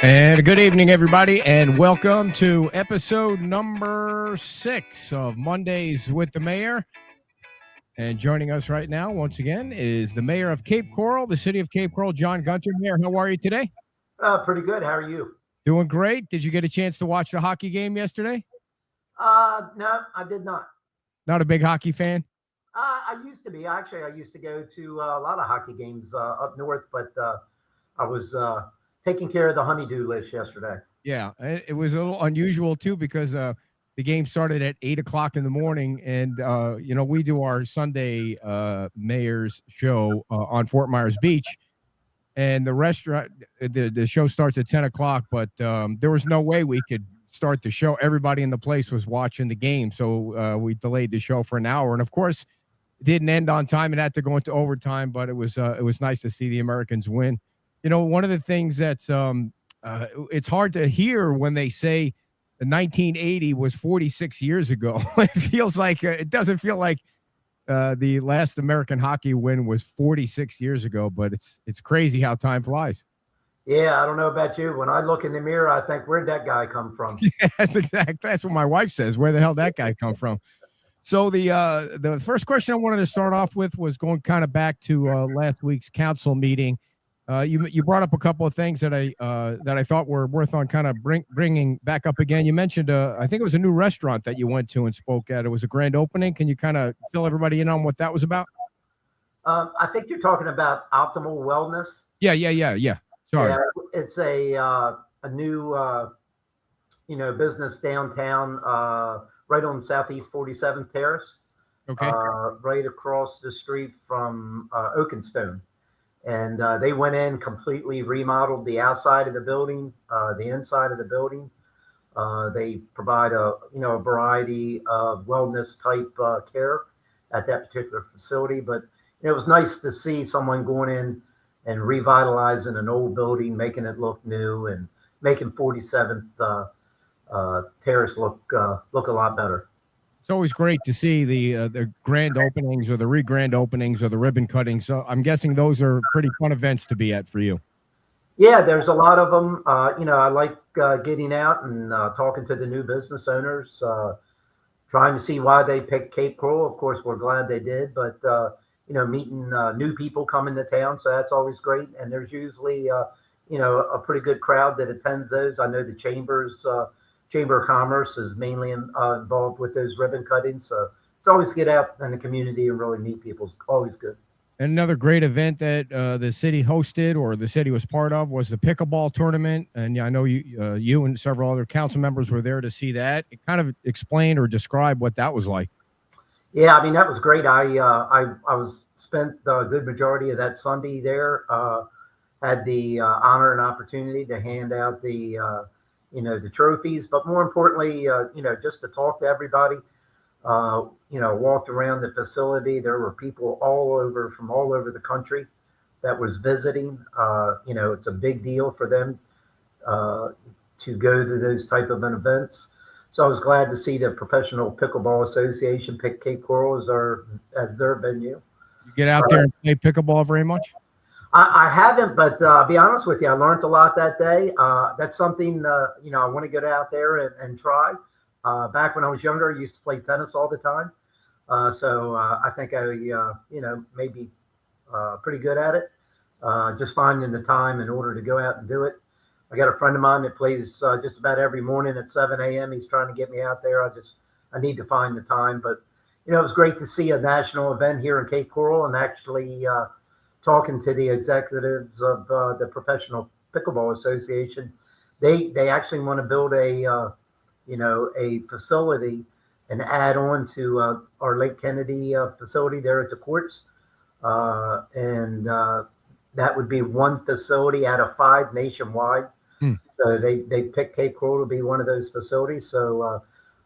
And good evening, everybody, and welcome to episode number 6 of Mondays with the Mayor. And joining us right now, once again, is the Mayor of Cape Coral, the city of Cape Coral, John Gunter. Mayor, how are you today? Pretty good. How are you? Doing great. Did you get a chance to watch the hockey game yesterday? No, I did not. Not a big hockey fan? I used to be. Actually, I used to go to a lot of hockey games up north, but I was taking care of the honeydew list yesterday. Yeah, it was a little unusual, too, because the game started at 8 o'clock in the morning, and, we do our Sunday Mayor's show on Fort Myers Beach. And the restaurant, the show starts at 10 o'clock, but there was no way we could start the show. Everybody in the place was watching the game, so we delayed the show for an hour. And, of course, it didn't end on time. It had to go into overtime, but it was nice to see the Americans win. You know, one of the things that's it's hard to hear when they say 1980 was 46 years ago. It feels like it doesn't feel like the last American hockey win was 46 years ago, but it's crazy how time flies. Yeah, I don't know about you. When I look in the mirror, I think, where'd that guy come from? Yeah, that's what my wife says. Where the hell did that guy come from? So the first question I wanted to start off with was going kind of back to last week's council meeting. You brought up a couple of things that I thought were worth on kind of bringing back up again. You mentioned I think it was a new restaurant that you went to and spoke at. It was a grand opening. Can you kind of fill everybody in on what that was about? I think you're talking about Optimal Wellness. Yeah. Sorry. Yeah, it's a new business downtown, right on Southeast 47th Terrace. Okay. Right across the street from Oakenstone. And they went in, completely remodeled the outside of the building, the inside of the building. They provide a variety of wellness type care at that particular facility. But it was nice to see someone going in and revitalizing an old building, making it look new, and making 47th Terrace look a lot better. It's always great to see the grand openings or the re-grand openings or the ribbon cuttings. So I'm guessing those are pretty fun events to be at for you. Yeah, there's a lot of them. I like getting out and talking to the new business owners, trying to see why they picked Cape Coral. Of course, we're glad they did, but meeting new people coming to town, so that's always great. And there's usually a pretty good crowd that attends those. I know the Chamber of Commerce is mainly involved with those ribbon cuttings. So it's always get out in the community and really meet people. It's always good. And another great event that the city hosted or the city was part of was the pickleball tournament. And I know you and several other council members were there to see that. It kind of explain or describe what that was like. Yeah, I mean, that was great. I was spent a good majority of that Sunday there. Had the honor and opportunity to hand out the trophies, but more importantly, just to talk to everybody. Walked around the facility. There were people from all over the country that was visiting. It's a big deal for them to go to those type of events. So I was glad to see the Professional Pickleball Association pick Cape Coral as their venue. You get out there and play pickleball very much? I haven't, but I'll be honest with you, I learned a lot that day. That's something, I want to get out there and try. Back when I was younger, I used to play tennis all the time. So I think I, may be pretty good at it. Just finding the time in order to go out and do it. I got a friend of mine that plays just about every morning at 7 a.m. He's trying to get me out there. I need to find the time. But, it was great to see a national event here in Cape Coral and actually talking to the executives of the Professional Pickleball Association. They actually want to build a facility and add on to our Lake Kennedy facility there at the courts. And that would be one facility out of 5 nationwide. So they picked Cape Coral to be one of those facilities. So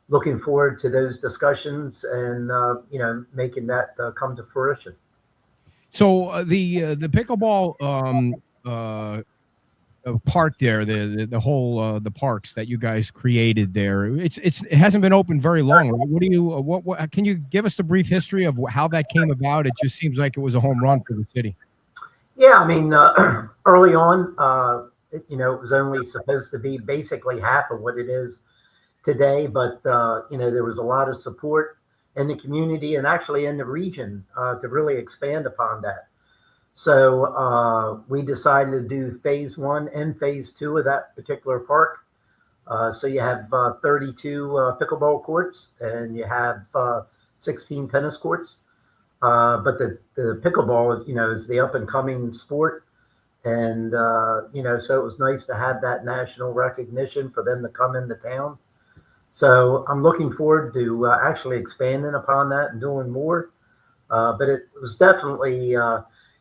looking forward to those discussions and, making that come to fruition. So the pickleball park there, the whole the parks that you guys created there, it hasn't been open very long, right? What can you give us the brief history of how that came about? It just seems like it was a home run for the city. Yeah, I mean, early on, it was only supposed to be basically half of what it is today, but there was a lot of support in the community and actually in the region to really expand upon that. So we decided to do phase 1 and phase 2 of that particular park. So you have 32 pickleball courts and you have 16 tennis courts. But the pickleball, is the up and coming sport. And, so it was nice to have that national recognition for them to come into town. So I'm looking forward to actually expanding upon that and doing more. But it was definitely,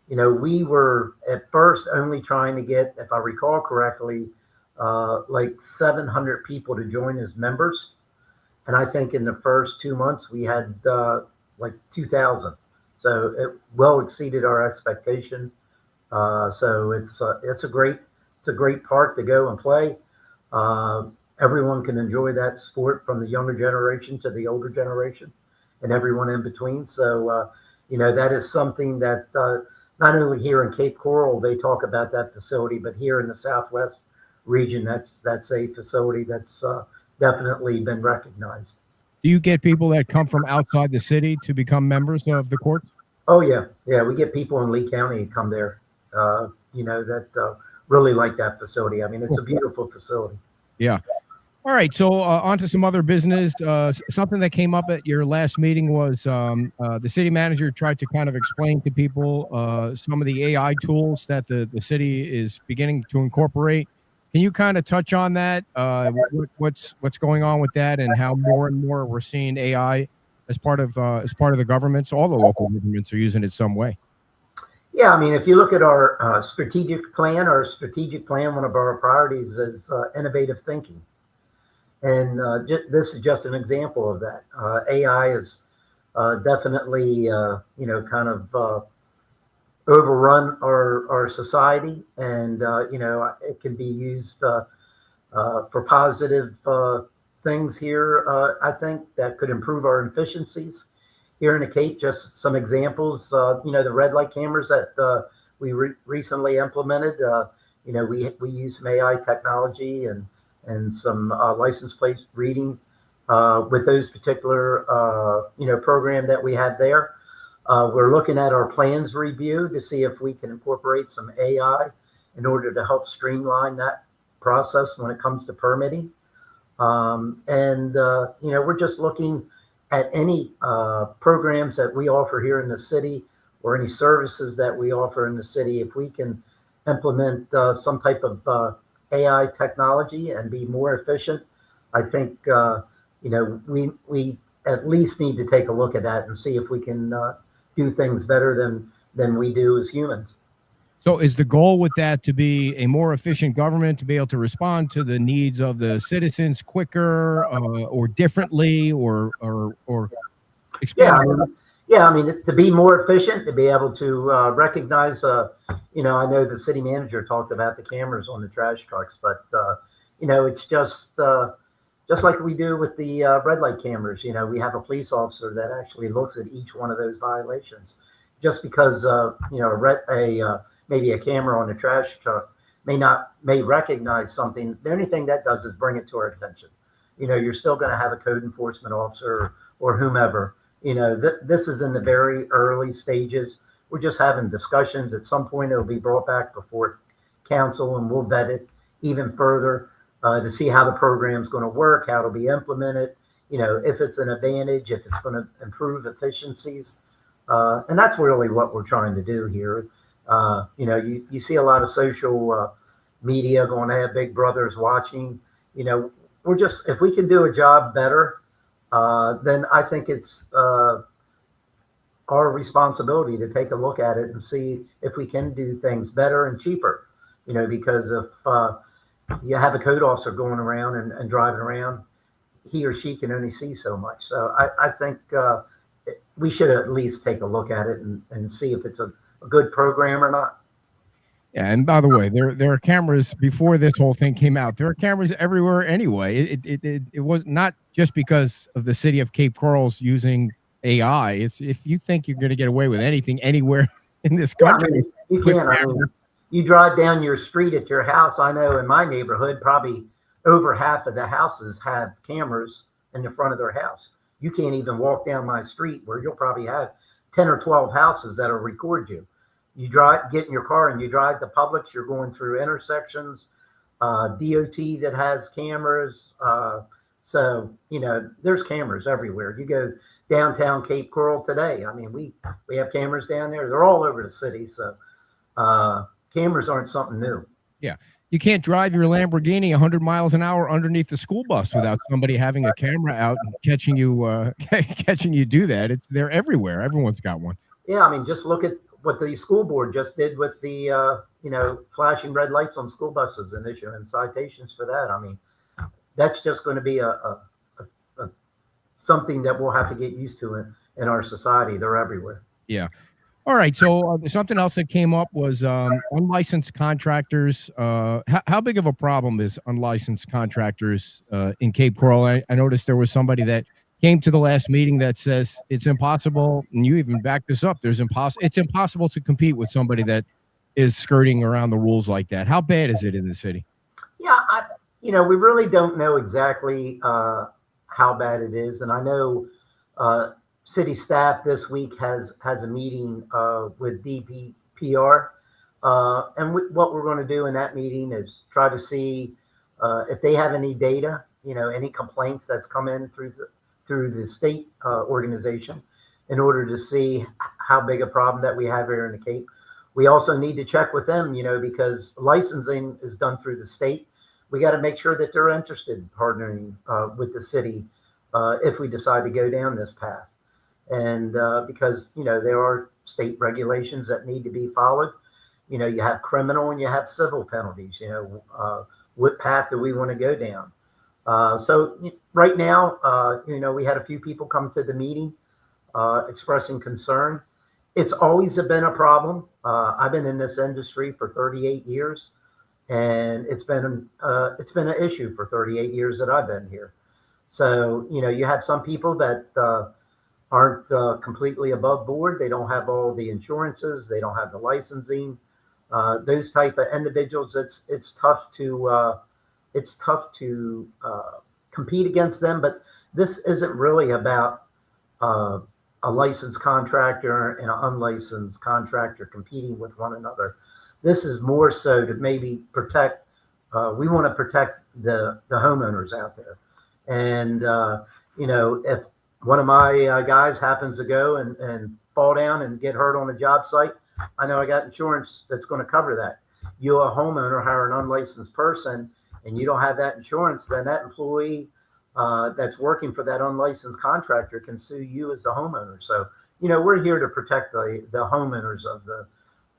we were at first only trying to get, if I recall correctly, like 700 people to join as members. And I think in the first 2 months we had like 2,000. So it well exceeded our expectation. So it's a great park to go and play. Everyone can enjoy that sport from the younger generation to the older generation and everyone in between. So, that is something that not only here in Cape Coral, they talk about that facility, but here in the Southwest region, that's a facility that's definitely been recognized. Do you get people that come from outside the city to become members of the court? Oh, yeah. Yeah, we get people in Lee County come there, that really like that facility. I mean, it's a beautiful facility. Yeah. All right. So on to some other business. Something that came up at your last meeting was the city manager tried to kind of explain to people some of the AI tools that the city is beginning to incorporate. Can you kind of touch on that? What's going on with that, and how more and more we're seeing AI as part of the governments? All the local governments are using it some way. Yeah, I mean, if you look at our strategic plan, one of our priorities is innovative thinking. And this is just an example of that. AI is definitely, kind of overrun our society, and it can be used for positive things here. I think that could improve our efficiencies here in the Cape. Just some examples. The red light cameras that we recently implemented. We use some AI technology and some license plate reading with those particular program that we had there. We're looking at our plans review to see if we can incorporate some AI in order to help streamline that process when it comes to permitting. We're just looking at any programs that we offer here in the city or any services that we offer in the city. If we can implement some type of AI technology and be more efficient, I think we at least need to take a look at that and see if we can do things better than we do as humans. So is the goal with that to be a more efficient government, to be able to respond to the needs of the citizens quicker or differently or expand? Yeah, I mean, to be more efficient, to be able to recognize, I know the city manager talked about the cameras on the trash trucks, but, it's just like we do with the red light cameras. We have a police officer that actually looks at each one of those violations. Just because, maybe a camera on the trash truck may recognize something, the only thing that does is bring it to our attention. You're still going to have a code enforcement officer or whomever. This is in the very early stages. We're just having discussions. At some point, it'll be brought back before council, and we'll vet it even further to see how the program's going to work, how it'll be implemented, if it's an advantage, if it's going to improve efficiencies. And that's really what we're trying to do here. You see a lot of social media going to have Big Brothers watching. If we can do a job better, then I think it's our responsibility to take a look at it and see if we can do things better and cheaper. Because if you have a code officer going around and driving around, he or she can only see so much. So I think we should at least take a look at it and see if it's a good program or not. Yeah, and by the way, there are cameras before this whole thing came out. There are cameras everywhere anyway. It was not just because of the city of Cape Coral's using AI. It's if you think you're going to get away with anything anywhere in this country, you can. you drive down your street at your house. I know in my neighborhood, probably over half of the houses have cameras in the front of their house. You can't even walk down my street where you'll probably have 10 or 12 houses that'll record you. You get in your car and you drive to Publix, you're going through intersections, DOT that has cameras. So, there's cameras everywhere. You go downtown Cape Coral today. I mean, we have cameras down there. They're all over the city. So cameras aren't something new. Yeah. You can't drive your Lamborghini 100 miles an hour underneath the school bus without somebody having a camera out and catching you do that. They're everywhere. Everyone's got one. Yeah, I mean, just look at what the school board just did with the flashing red lights on school buses and issuing citations for that. I mean, that's just going to be a something that we'll have to get used to in our society. They're everywhere. Yeah. All right. So something else that came up was unlicensed contractors. How big of a problem is unlicensed contractors in Cape Coral? I noticed there was somebody that came to the last meeting that says it's impossible, and you even backed this up. It's impossible to compete with somebody that is skirting around the rules like that. How bad is it in the city? Yeah, we really don't know exactly how bad it is, and I know city staff this week has a meeting with DPR, and what we're going to do in that meeting is try to see if they have any data, any complaints that's come in through the state organization, in order to see how big a problem that we have here in the Cape. We also need to check with them, because licensing is done through the state. We got to make sure that they're interested in partnering with the city if we decide to go down this path. And because, there are state regulations that need to be followed. You have criminal and you have civil penalties. What path do we want to go down? So right now, we had a few people come to the meeting expressing concern. It's always been a problem. I've been in this industry for 38 years, and it's been an issue for 38 years that I've been here. So, you have some people that aren't completely above board. They don't have all the insurances. They don't have the licensing. Those type of individuals, it's tough to compete against them. But this isn't really about a licensed contractor and an unlicensed contractor competing with one another. This is more so to maybe protect. We want to protect the homeowners out there. And if one of my guys happens to go and fall down and get hurt on a job site, I know I got insurance that's going to cover that. You, a homeowner, hire an unlicensed person and you don't have that insurance, then that employee that's working for that unlicensed contractor can sue you as the homeowner. So, we're here to protect the homeowners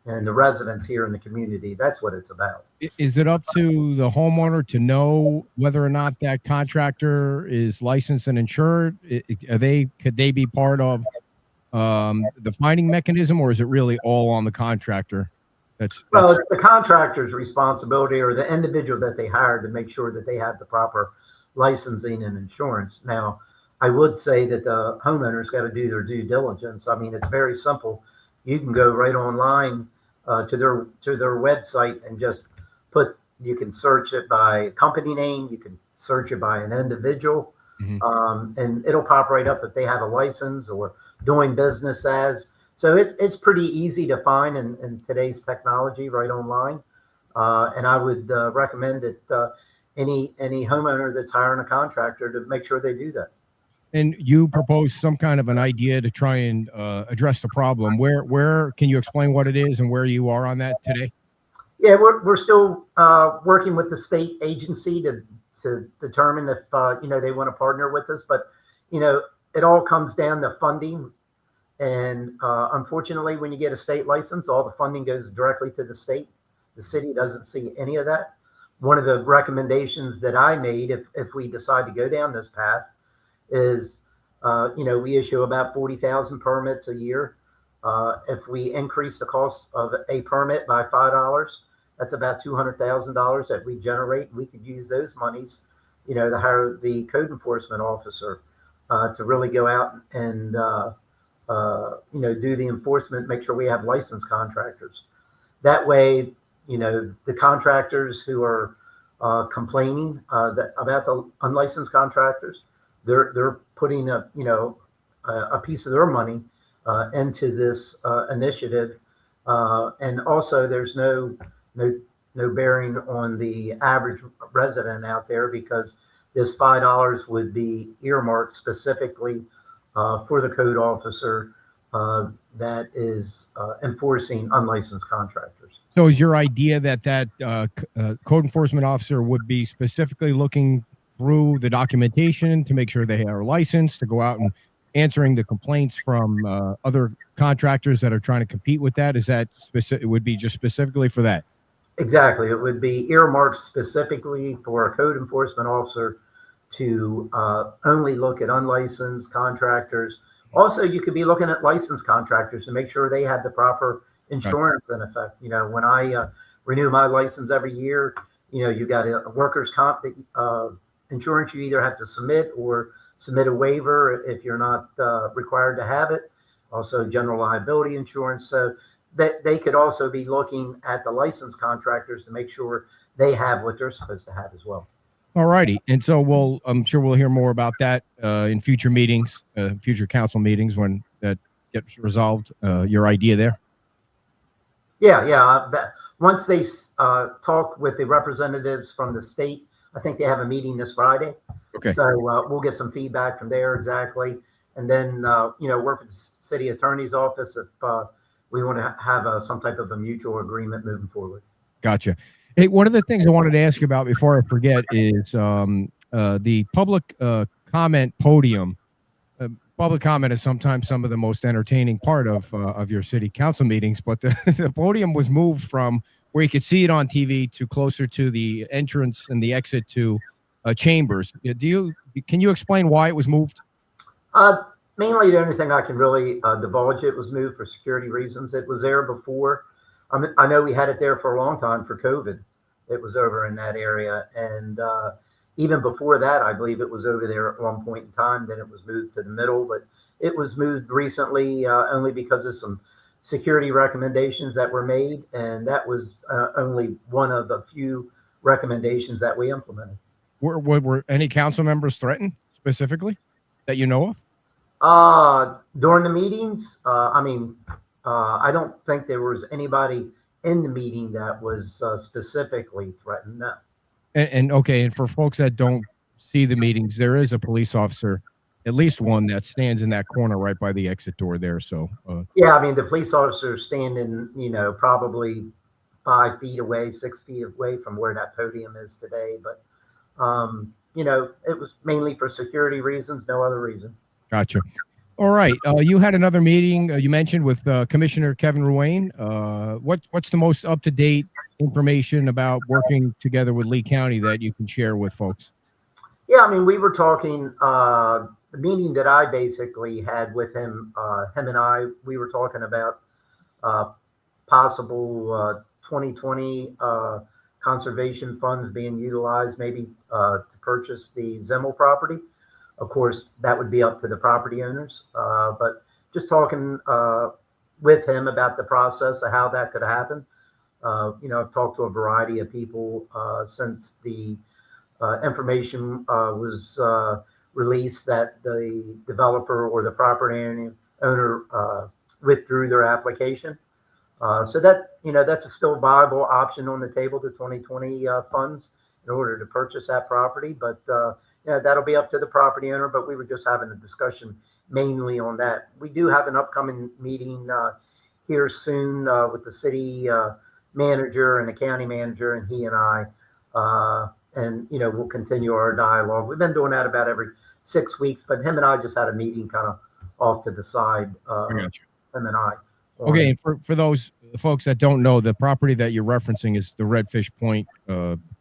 and the residents here in the community. That's what it's about. Is it up to the homeowner to know whether or not that contractor is licensed and insured? Could they be part of the finding mechanism, or is it really all on the contractor? Well, it's the contractor's responsibility, or the individual that they hired, to make sure that they have the proper licensing and insurance. Now, I would say that the homeowner's got to do their due diligence. I mean, it's very simple. You can go right online to their website and just you can search it by company name, you can search it by an individual, and it'll pop right up if they have a license or doing business as. So it's pretty easy to find in today's technology right online. And I would recommend that any homeowner that's hiring a contractor to make sure they do that. And you propose some kind of an idea to try and address the problem. Where can you explain what it is and where you are on that today? Yeah, we're still working with the state agency to determine if they want to partner with us. But it all comes down to funding. And unfortunately, when you get a state license, all the funding goes directly to the state. The city doesn't see any of that. One of the recommendations that I made, if we decide to go down this path, is, we issue about 40,000 permits a year. If we increase the cost of a permit by $5, that's about $200,000 that we generate. We could use those monies, to hire the code enforcement officer to really go out and, do the enforcement, make sure we have licensed contractors. That way, the contractors who are complaining about the unlicensed contractors, they're putting a piece of their money into this initiative, and also there's no bearing on the average resident out there, because this $5 would be earmarked specifically for the code officer that is enforcing unlicensed contractors. So is your idea that code enforcement officer would be specifically looking through the documentation to make sure they are licensed, to go out and answering the complaints from other contractors that are trying to compete with that? Is that specific? It would be just specifically for that? Exactly. It would be earmarked specifically for a code enforcement officer to only look at unlicensed contractors. Also, you could be looking at licensed contractors to make sure they have the proper insurance in effect. When I renew my license every year, you got a workers' comp insurance you either have to submit or submit a waiver if you're not required to have it. Also, general liability insurance. So that they could also be looking at the licensed contractors to make sure they have what they're supposed to have as well. All righty. And so I'm sure we'll hear more about that in future meetings, future council meetings when that gets resolved. Your idea there? Yeah. Once they talk with the representatives from the state, I think they have a meeting this Friday. Okay. So we'll get some feedback from there exactly. And then, work with the city attorney's office if we want to have some type of a mutual agreement moving forward. Gotcha. Hey, one of the things I wanted to ask you about before I forget is the public comment podium. Public comment is sometimes some of the most entertaining part of your city council meetings, but the podium was moved from where you could see it on TV to closer to the entrance and the exit to chambers. Can you explain why it was moved? Mainly the only thing I can really divulge, it was moved for security reasons. It was there before. I know we had it there for a long time for COVID. It was over in that area. And even before that, I believe it was over there at one point in time. Then it was moved to the middle, but it was moved recently only because of some security recommendations that were made. And that was only one of the few recommendations that we implemented. Were any council members threatened specifically that you know of? During the meetings, I don't think there was anybody in the meeting that was specifically threatened. No. And for folks that don't see the meetings, there is a police officer, at least one, that stands in that corner right by the exit door there. So yeah, the police officer is standing, probably 5 feet away, 6 feet away from where that podium is today. But it was mainly for security reasons, no other reason. Gotcha. All right. You had another meeting you mentioned with Commissioner Kevin Ruane. What's the most up-to-date information about working together with Lee County that you can share with folks? Yeah, we were talking, the meeting that I basically had with him, we were talking about possible 2020 conservation funds being utilized maybe to purchase the Zimmel property. Of course, that would be up to the property owners, but just talking with him about the process of how that could happen. I've talked to a variety of people since the information was released that the developer or the property owner withdrew their application. So that, that's a still viable option on the table, the 2020 funds in order to purchase that property. But that'll be up to the property owner, but we were just having a discussion mainly on that. We do have an upcoming meeting here soon with the city manager and the county manager, and he and I, and we'll continue our dialogue. We've been doing that about every 6 weeks, but him and I just had a meeting kind of off to the side. Him and I. Okay, and for those folks that don't know, the property that you're referencing is the Redfish Point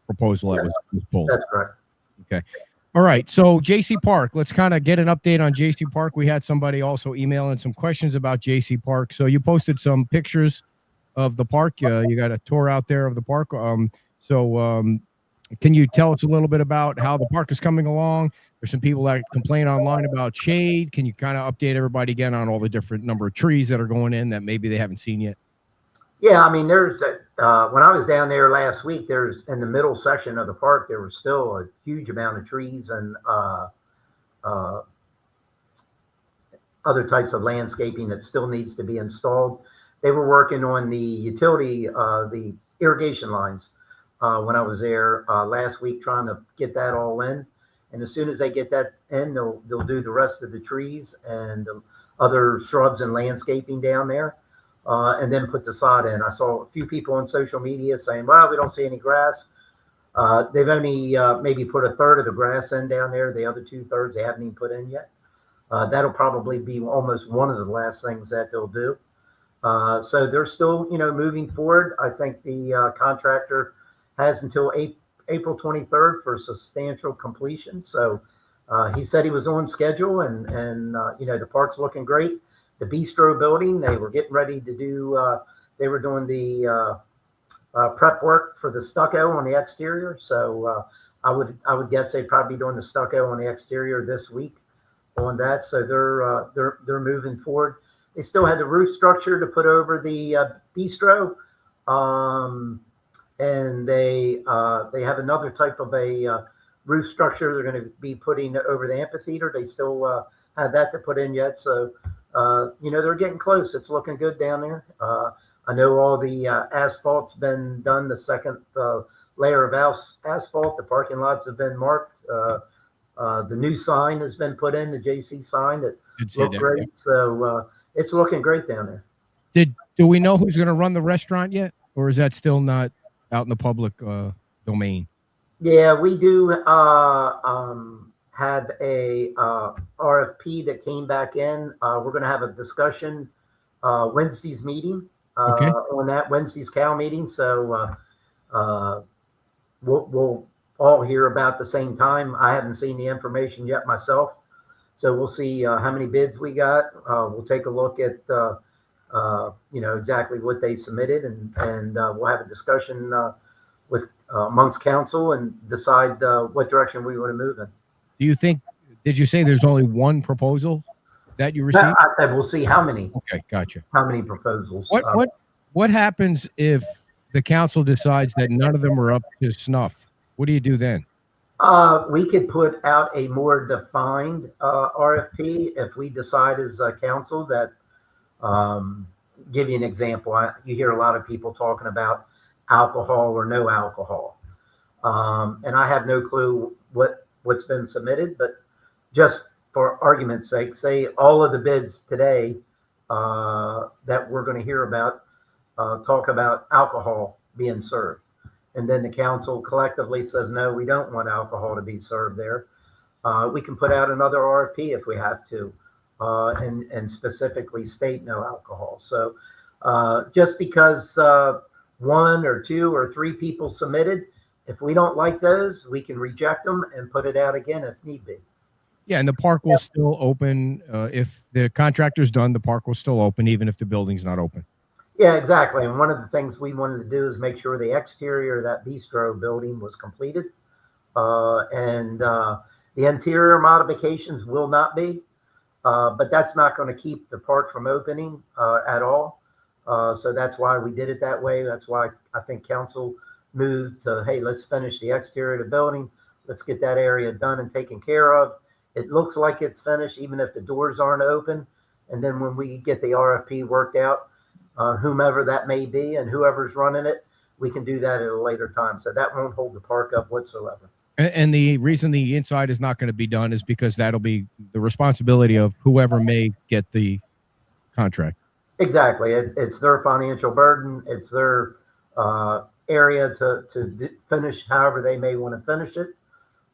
proposal that was pulled. That's correct. Okay. All right. So JC Park, let's kind of get an update on JC Park. We had somebody also emailing some questions about JC Park. So you posted some pictures of the park. You got a tour out there of the park. Can you tell us a little bit about how the park is coming along? There's some people that complain online about shade. Can you kind of update everybody again on all the different number of trees that are going in that maybe they haven't seen yet? Yeah, there's when I was down there last week, there's in the middle section of the park, there was still a huge amount of trees and uh, other types of landscaping that still needs to be installed. They were working on the utility, the irrigation lines when I was there last week, trying to get that all in. And as soon as they get that in, they'll do the rest of the trees and the other shrubs and landscaping down there, and then put the sod in. I saw a few people on social media saying, "Well, we don't see any grass." They've only maybe put a third of the grass in down there. The other 2/3 they haven't even put in yet. That'll probably be almost one of the last things that they'll do. So they're still, moving forward. I think the contractor has until April 23rd for substantial completion. So he said he was on schedule, and the park's looking great. The Bistro building, they were getting ready to do. They were doing the prep work for the stucco on the exterior. So I would guess they'd probably be doing the stucco on the exterior this week on that. So they're moving forward. They still had the roof structure to put over the Bistro, and they have another type of a roof structure they're going to be putting over the amphitheater. They still have that to put in yet. So they're getting close. It's looking good down there. I know all the asphalt's been done. The second layer of asphalt. The parking lots have been marked. The new sign has been put in, the JC sign that looked great. Yeah. So it's looking great down there. Do we know who's going to run the restaurant yet, or is that still not out in the public domain? Yeah, we do have a RFP that came back in. We're going to have a discussion Wednesday's meeting on that Wednesday's Cal meeting. So we'll all hear about the same time. I haven't seen the information yet myself, so we'll see how many bids we got. We'll take a look at exactly what they submitted, and we'll have a discussion with amongst council and decide what direction we want to move in. Do you think? Did you say there's only one proposal that you received? I said we'll see how many. Okay, gotcha. How many proposals? What happens if the council decides that none of them are up to snuff? What do you do then? We could put out a more defined RFP if we decide as a council that. Give you an example. You hear a lot of people talking about alcohol or no alcohol, and I have no clue what's been submitted. But just for argument's sake, say all of the bids today that we're going to hear about talk about alcohol being served. And then the council collectively says, no, we don't want alcohol to be served there. We can put out another RFP if we have to, and specifically state no alcohol. So just because one or two or three people submitted, if we don't like those, we can reject them and put it out again if need be. Yeah, and the park will still open. If the contractor's done, the park will still open, even if the building's not open. Yeah, exactly. And one of the things we wanted to do is make sure the exterior of that Bistro building was completed. And the interior modifications will not be. But that's not going to keep the park from opening at all. So that's why we did it that way. That's why I think council moved to, hey, let's finish the exterior of the building. Let's get that area done and taken care of. It looks like it's finished, even if the doors aren't open. And then when we get the RFP worked out, whomever that may be and whoever's running it, we can do that at a later time. So that won't hold the park up whatsoever. And the reason the inside is not going to be done is because that'll be the responsibility of whoever may get the contract. Exactly. It's their financial burden. It's their area to finish however they may want to finish it.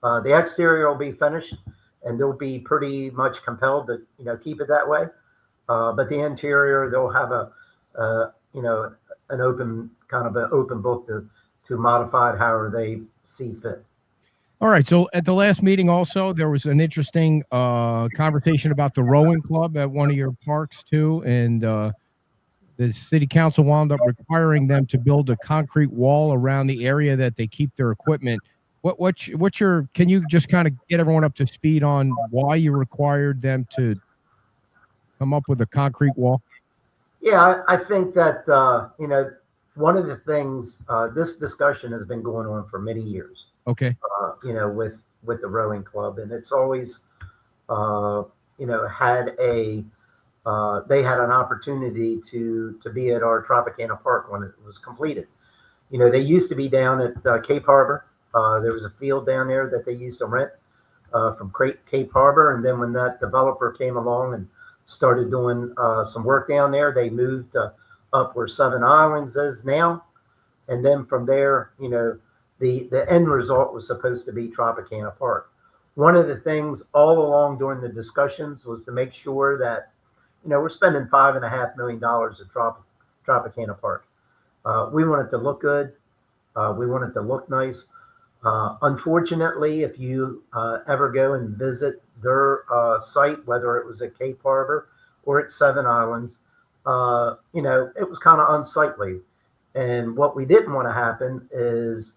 The exterior will be finished, and they'll be pretty much compelled to keep it that way. But the interior, they'll have an open book to modify it however they see fit. All right. So at the last meeting also, there was an interesting conversation about the rowing club at one of your parks too. And the city council wound up requiring them to build a concrete wall around the area that they keep their equipment. What's your, can you just kind of get everyone up to speed on why you required them to come up with a concrete wall? Yeah, I think that, one of the things, this discussion has been going on for many years, Okay. with the rowing club, and it's always, had they had an opportunity to be at our Tropicana Park when it was completed. They used to be down at Cape Harbor. There was a field down there that they used to rent from Cape Harbor, and then when that developer came along and started doing some work down there, they moved up where Seven Islands is now, and then from there, the end result was supposed to be Tropicana Park. One of the things all along during the discussions was to make sure that, we're spending $5.5 million at Tropicana Park. We want it to look good. We want it to look nice. Unfortunately, if you ever go and visit their site, whether it was at Cape Harbor or at Seven Islands, it was kind of unsightly. And what we didn't want to happen is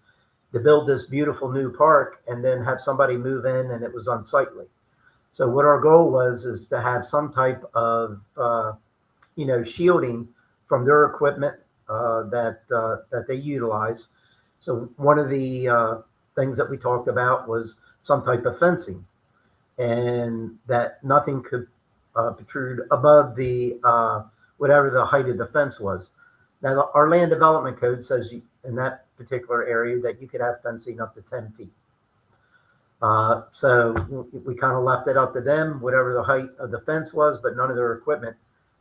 to build this beautiful new park and then have somebody move in and it was unsightly. So what our goal was is to have some type of, shielding from their equipment that they utilize. So one of the things that we talked about was some type of fencing, and that nothing could protrude above the whatever the height of the fence was. Now, our land development code says in that particular area that you could have fencing up to 10 feet. So we kind of left it up to them, whatever the height of the fence was, but none of their equipment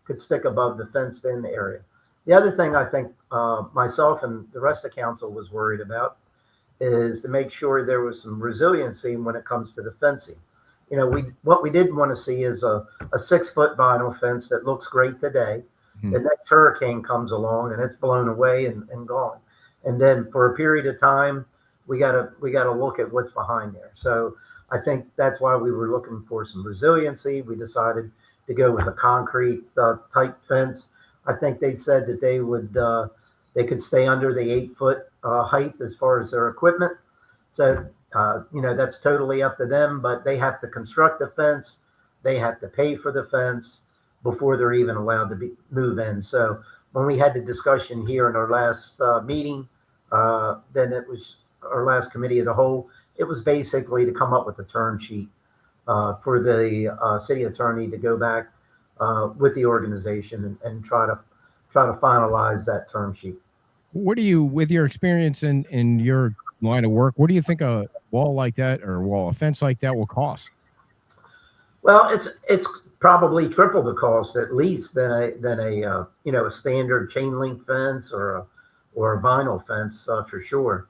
could stick above the fenced-in area. The other thing I think myself and the rest of council was worried about is to make sure there was some resiliency when it comes to the fencing. What we didn't want to see is a 6-foot vinyl fence that looks great today. Hmm. The next hurricane comes along and it's blown away and gone. And then for a period of time, we gotta look at what's behind there. So I think that's why we were looking for some resiliency. We decided to go with a concrete type fence. I think they said that they could stay under the 8-foot height as far as their equipment. So that's totally up to them, but they have to construct the fence. They have to pay for the fence before they're even allowed to move in. So when we had the discussion here in our last meeting, then it was our last committee of the whole. It was basically to come up with a term sheet for the city attorney to go back with the organization and try to finalize that term sheet. What do you, with your experience in your line of work, what do you think a wall like that or a fence like that will cost? Well, it's probably triple the cost at least than a standard chain link fence or a vinyl fence for sure.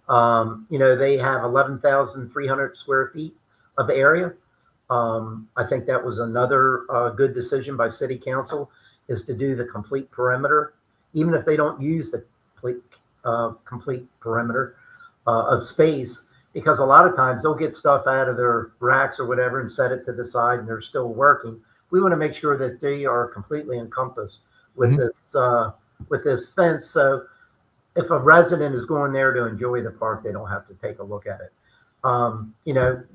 They have 11,300 square feet of area. I think that was another good decision by city council, is to do the complete perimeter, even if they don't use the complete perimeter of space, because a lot of times they'll get stuff out of their racks or whatever and set it to the side and they're still working. We want to make sure that they are completely encompassed with this fence. So if a resident is going there to enjoy the park, they don't have to take a look at it.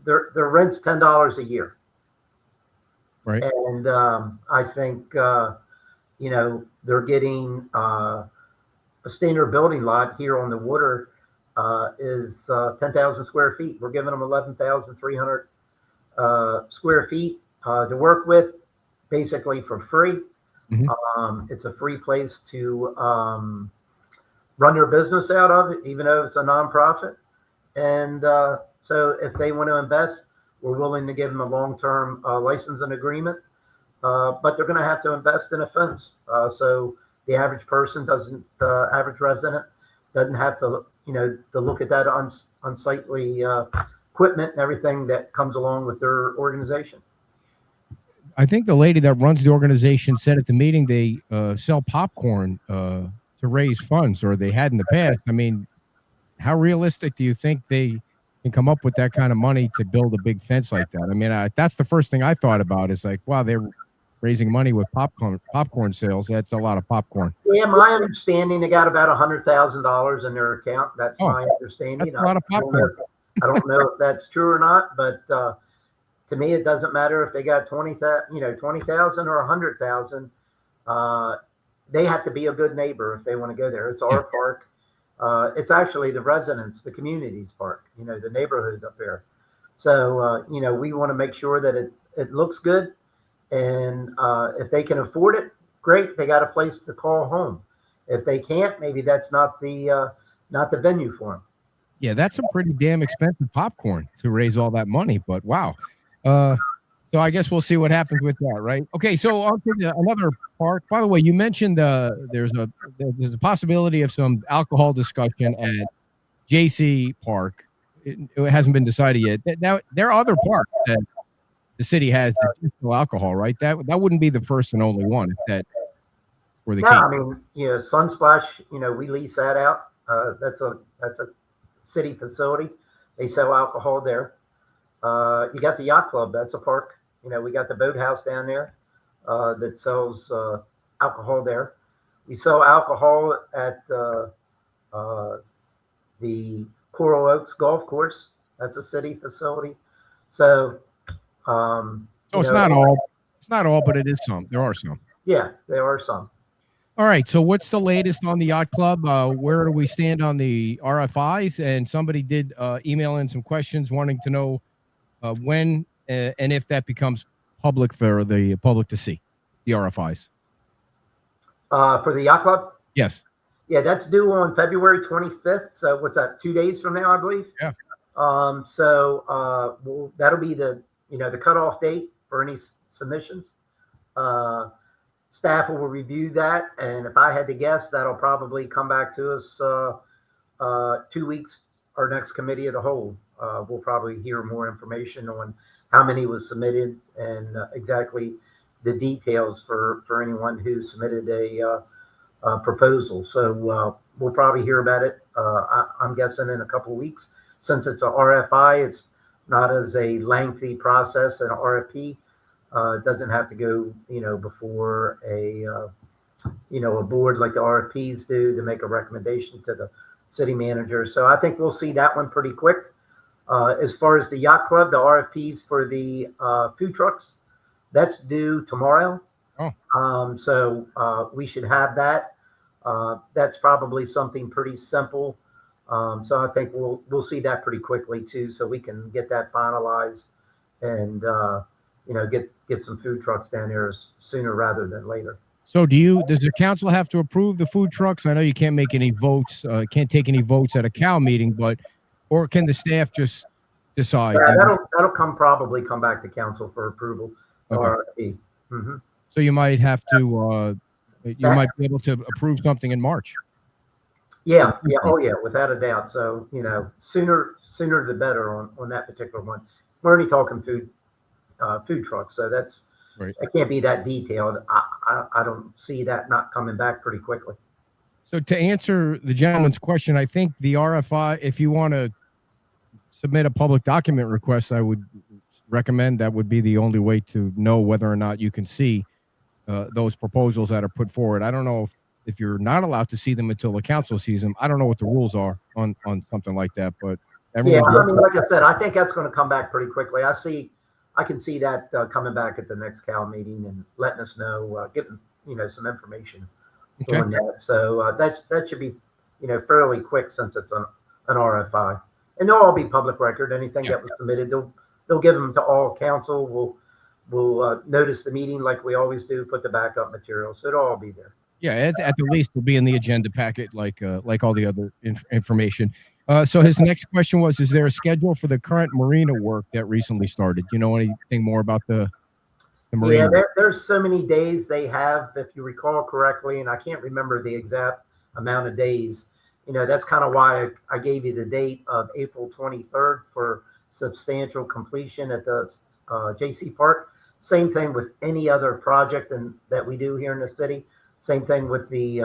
Their rent's $10 a year. Right. And I think, they're getting a standard building lot here on the water is 10,000 square feet. We're giving them 11,300 square feet to work with, basically for free. Mm-hmm. It's a free place to run their business out of, even though it's a nonprofit. And so if they want to invest, we're willing to give them a long-term licensing agreement. But they're going to have to invest in a fence. So the average person average resident doesn't have to, to look at that unsightly equipment and everything that comes along with their organization. I think the lady that runs the organization said at the meeting they sell popcorn to raise funds, or they had in the past. I mean, how realistic do you think they can come up with that kind of money to build a big fence like that? I mean, that's the first thing I thought about, is like, wow, they're raising money with popcorn sales. That's a lot of popcorn. Yeah, my understanding, they got about $100,000 in their account. That's my understanding. That's a lot of popcorn. I don't know if that's true or not, but to me, it doesn't matter if they got 20,000 or 100,000. they have to be a good neighbor if they want to go there. It's our park. It's actually the residents, the community's park, the neighborhood up there. So, we want to make sure that it looks good. And if they can afford it, great. They got a place to call home. If they can't, maybe that's not the venue for them. Yeah, that's some pretty damn expensive popcorn to raise all that money. But wow. So I guess we'll see what happens with that, right? Okay, so on to another park. By the way, you mentioned there's a possibility of some alcohol discussion at JC Park. It hasn't been decided yet. Now there are other parks that the city has that do sell alcohol, right? That wouldn't be the first and only one if that were the case. I mean, Sunsplash, we lease that out. That's a city facility. They sell alcohol there. You got the yacht club. That's a park. We got the boathouse down there that sells alcohol there. We sell alcohol at the Coral Oaks Golf Course. That's a city facility. So, it's not all. It's not all, but it is some. There are some. Yeah, there are some. All right. So, what's the latest on the yacht club? Where do we stand on the RFIs? And somebody did email in some questions wanting to know when and if that becomes public for the public to see the RFIs. For the yacht club? Yes. Yeah, that's due on February 25th. So what's that? 2 days from now, I believe. Yeah. That'll be the cutoff date for any submissions. Staff will review that, and if I had to guess, that'll probably come back to us 2 weeks. Our next committee of the whole, we'll probably hear more information on how many was submitted and exactly the details for anyone who submitted a proposal. So we'll probably hear about it. I'm guessing in a couple of weeks. Since it's a RFI, it's not as a lengthy process. An RFP doesn't have to go, before a board like the RFPs do to make a recommendation to the city manager. So I think we'll see that one pretty quick. As far as the yacht club, the RFPs for the food trucks, that's due tomorrow. Oh. So we should have that. That's probably something pretty simple. So I think we'll see that pretty quickly too, so we can get that finalized and get some food trucks down there sooner rather than later. So does the council have to approve the food trucks? I know you can't make any votes, can't take any votes at a CAL meeting, or can the staff just decide? Yeah, that'll come back to council for approval. Okay. Mm-hmm. So you might have to, might be able to approve something in March. Yeah. Oh yeah, without a doubt. So, sooner the better on that particular one. We're only talking food trucks. So that's, right. It can't be that detailed. I don't see that not coming back pretty quickly. So to answer the gentleman's question, I think the RFI, if you want to submit a public document request, I would recommend that would be the only way to know whether or not you can see those proposals that are put forward. I don't know if you're not allowed to see them until the council sees them. I don't know what the rules are on something like that, but like I said, I think that's going to come back pretty quickly. I can see that coming back at the next CAL meeting and letting us know, getting some information on that. So that should be fairly quick since it's an RFI, and they'll all be public record. Anything that was submitted, they'll give them to all council. We'll notice the meeting like we always do, put the backup material, so it'll all be there. Yeah, at the least, it'll be in the agenda packet like all the other information. So his next question was, is there a schedule for the current marina work that recently started? Do you know anything more about the marina? Yeah, there's so many days they have, if you recall correctly, and I can't remember the exact amount of days. That's kind of why I gave you the date of April 23rd for substantial completion at the JC Park. Same thing with any other project that we do here in the city. Same thing with the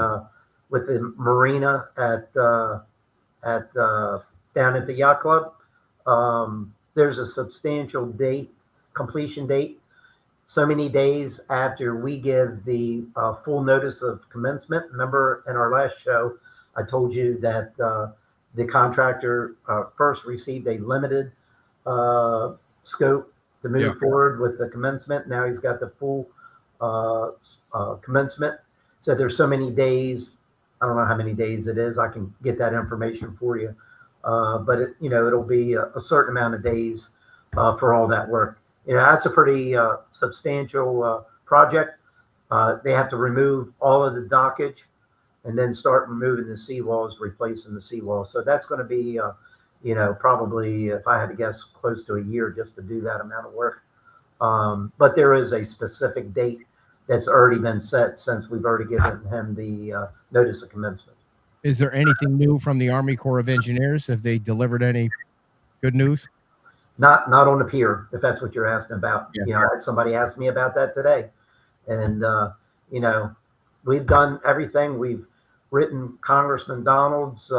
marina down at the yacht club. There's a substantial completion date. So many days after we give the full notice of commencement. Remember in our last show, I told you that the contractor first received a limited scope to move forward with the commencement. Now he's got the full commencement. So there's so many days. I don't know how many days it is. I can get that information for you. But it'll be a certain amount of days for all that work. That's a pretty substantial project. They have to remove all of the dockage and then start removing the seawalls, replacing the seawalls. So that's going to be, probably, if I had to guess, close to a year just to do that amount of work. But there is a specific date that's already been set since we've already given him the notice of commencement. Is there anything new from the Army Corps of Engineers? Have they delivered any good news? Not on the pier, if that's what you're asking about. Yeah. I had somebody ask me about that today. And, we've done everything. We've written Congressman Donalds,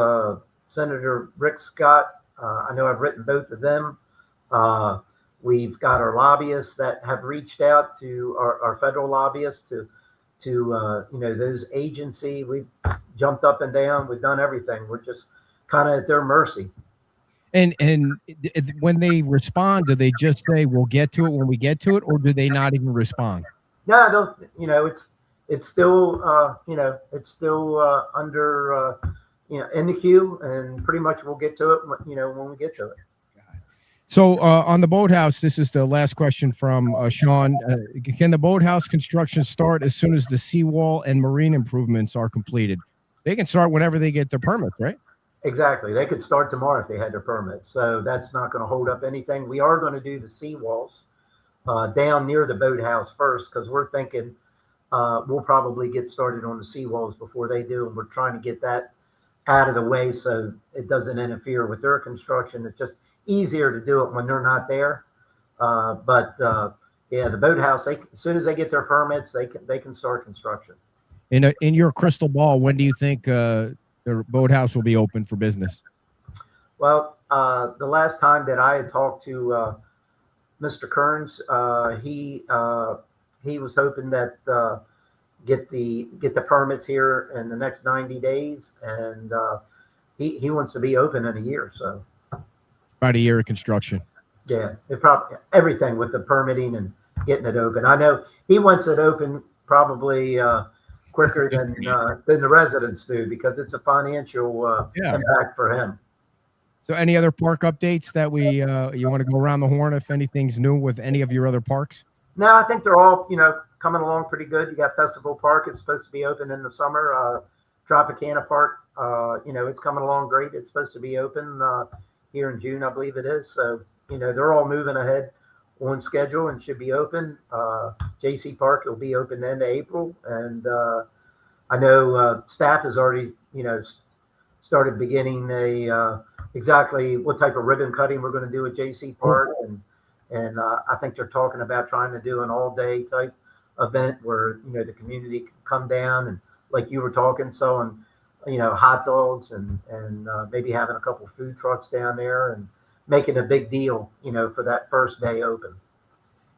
Senator Rick Scott. I know I've written both of them. We've got our lobbyists that have reached out to our federal lobbyists to those agencies. We've jumped up and down. We've done everything. We're just kind of at their mercy. And when they respond, do they just say, we'll get to it when we get to it, or do they not even respond? No, it's still, under, in the queue, and pretty much we'll get to it, when we get to it. So on the boathouse, this is the last question from Sean. Can the boathouse construction start as soon as the seawall and marine improvements are completed? They can start whenever they get their permits, right? Exactly. They could start tomorrow if they had their permits. So that's not going to hold up anything. We are going to do the seawalls down near the boathouse first, because we're thinking we'll probably get started on the seawalls before they do. And we're trying to get that out of the way so it doesn't interfere with their construction. It's just easier to do it when they're not there. But the boathouse, as soon as they get their permits, they can start construction. In your crystal ball, when do you think the boathouse will be open for business? Well, the last time that I had talked to Mr. Kearns, he was hoping that get the permits here in the next 90 days, and he wants to be open in a year. So about a year of construction. Yeah, it probably everything with the permitting and getting it open. I know he wants it open probably quicker than the residents do, because it's a financial impact for him. So any other park updates that you want to go around the horn, if anything's new with any of your other parks? No, I think they're all, coming along pretty good. You got Festival Park. It's supposed to be open in the summer. Tropicana Park, it's coming along great. It's supposed to be open here in June, I believe it is. So, they're all moving ahead on schedule and should be open. JC Park will be open end of April. And I know staff has already, started beginning exactly what type of ribbon cutting we're going to do at JC Park. And I think they're talking about trying to do an all-day type event where, the community can come down and, like you were talking, selling, hot dogs and maybe having a couple food trucks down there and making a big deal, for that first day open.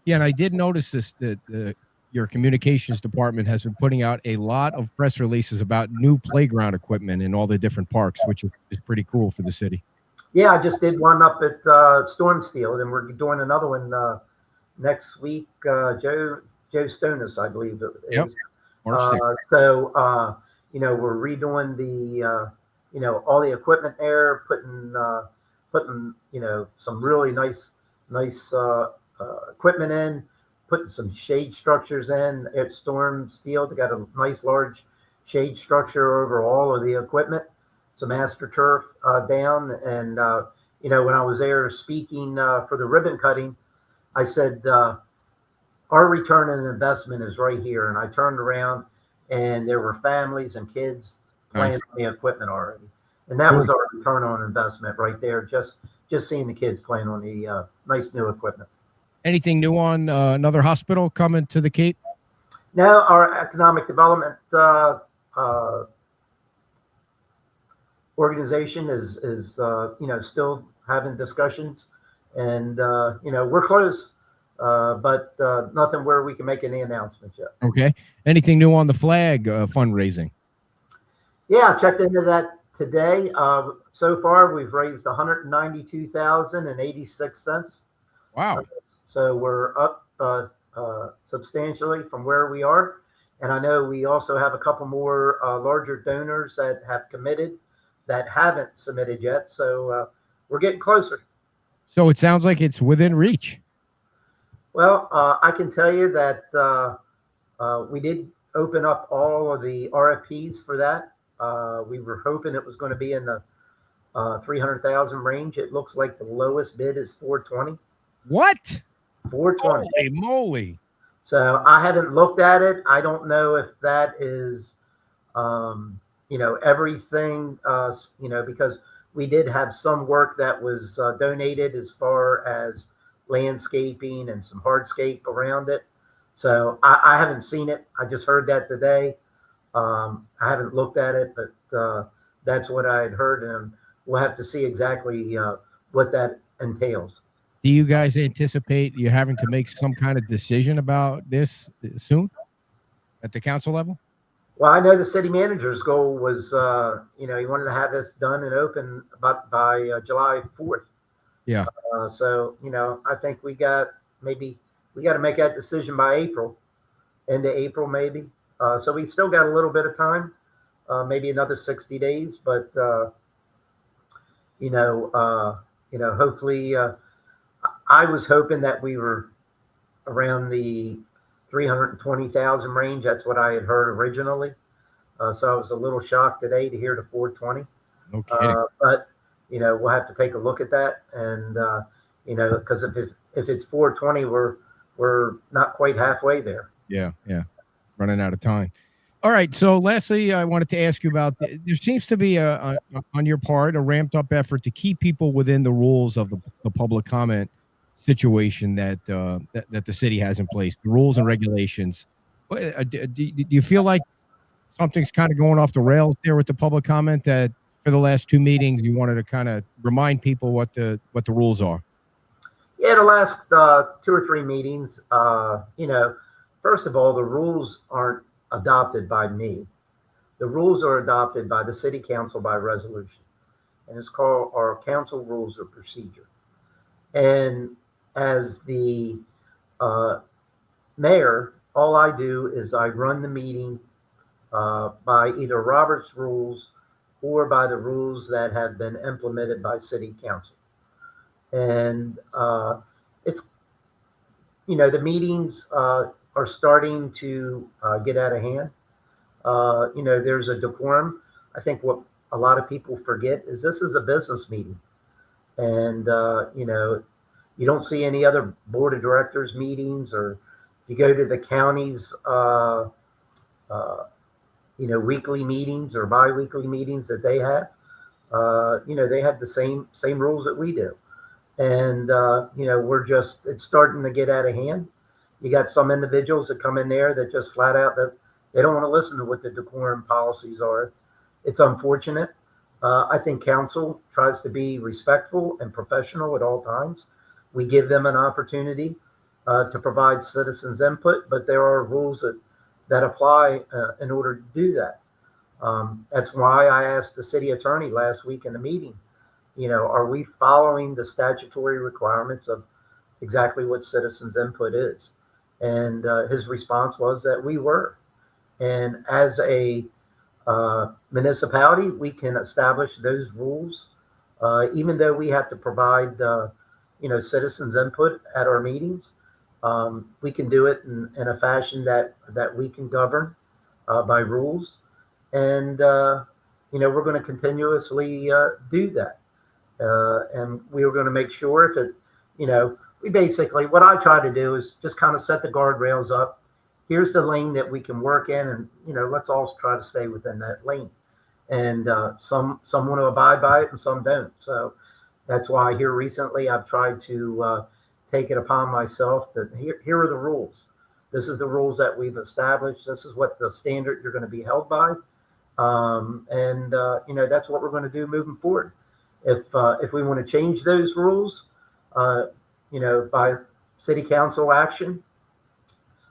Yeah, and I did notice this, that your communications department has been putting out a lot of press releases about new playground equipment in all the different parks, which is pretty cool for the city. Yeah, I just did one up at Storms Field, and we're doing another one next week. Joe Stonis, I believe it is. Yep. So, we're redoing the, all the equipment there, putting, some really nice equipment in, putting some shade structures in at Storms Field. They got a nice large shade structure over all of the equipment, some AstroTurf down. And, when I was there speaking for the ribbon cutting, I said, our return on investment is right here. And I turned around and there were families and kids playing on the equipment already. And that was our return on investment right there. Just seeing the kids playing on the nice new equipment. Anything new on another hospital coming to the Cape? No, our economic development organization is still having discussions, and we're close, but nothing where we can make any announcements yet. Okay. Anything new on the flag fundraising? Yeah, I checked into that today. So far, we've raised $192,086. Wow. So we're up substantially from where we are. And I know we also have a couple more larger donors that have committed that haven't submitted yet. So we're getting closer. So it sounds like it's within reach. Well, I can tell you that we did open up all of the RFPs for that. We were hoping it was going to be in the 300,000 range. It looks like the lowest bid is 420. What? 420. Holy moly. So I haven't looked at it. I don't know if that is, everything, because we did have some work that was donated as far as landscaping and some hardscape around it. So I haven't seen it. I just heard that today. I haven't looked at it, but that's what I had heard, and we'll have to see exactly what that entails. Do you guys anticipate you having to make some kind of decision about this soon at the council level? Well, I know the city manager's goal was, he wanted to have this done and open by July 4th. Yeah. So, I think we got to make that decision by April, end of April, maybe. So we still got a little bit of time, maybe another 60 days, but, hopefully, I was hoping that we were around the 320,000 range. That's what I had heard originally. So I was a little shocked today to hear the 420. No kidding. But we'll have to take a look at that, and because if it's 420, we're not quite halfway there. Yeah, running out of time. All right. So, lastly, I wanted to ask you about. There seems to be on your part a ramped up effort to keep people within the rules of the public comment situation that the city has in place, the rules and regulations. Do you feel like something's kind of going off the rails there with the public comment, that for the last two meetings you wanted to kind of remind people what the rules are? Yeah, the last 2 or 3 meetings, first of all, the rules aren't adopted by me. The rules are adopted by the city council by resolution, and it's called our council rules of procedure. And as the mayor, all I do is I run the meeting by either Robert's rules or by the rules that have been implemented by city council. And it's, the meetings are starting to get out of hand. There's a decorum. I think what a lot of people forget is this is a business meeting. And, you don't see any other board of directors meetings, or you go to the county's, weekly meetings or bi-weekly meetings that they have, they have the same rules that we do. And, it's starting to get out of hand. You got some individuals that come in there that just flat out that they don't want to listen to what the decorum policies are. It's unfortunate. I think council tries to be respectful and professional at all times. We give them an opportunity to provide citizens input, but there are rules that apply in order to do that. That's why I asked the city attorney last week in the meeting, are we following the statutory requirements of exactly what citizens input is? And his response was that we were. And as a municipality, we can establish those rules, even though we have to provide, citizens input at our meetings. We can do it in a fashion that we can govern by rules. And, we're going to continuously do that. And we are going to make sure if it, we basically, what I try to do is just kind of set the guardrails up. Here's the lane that we can work in, and, let's all try to stay within that lane. And some want to abide by it and some don't. So that's why here recently I've tried to take it upon myself that here are the rules. This is the rules that we've established. This is what the standard you're going to be held by. That's what we're going to do moving forward. If we want to change those rules, by city council action,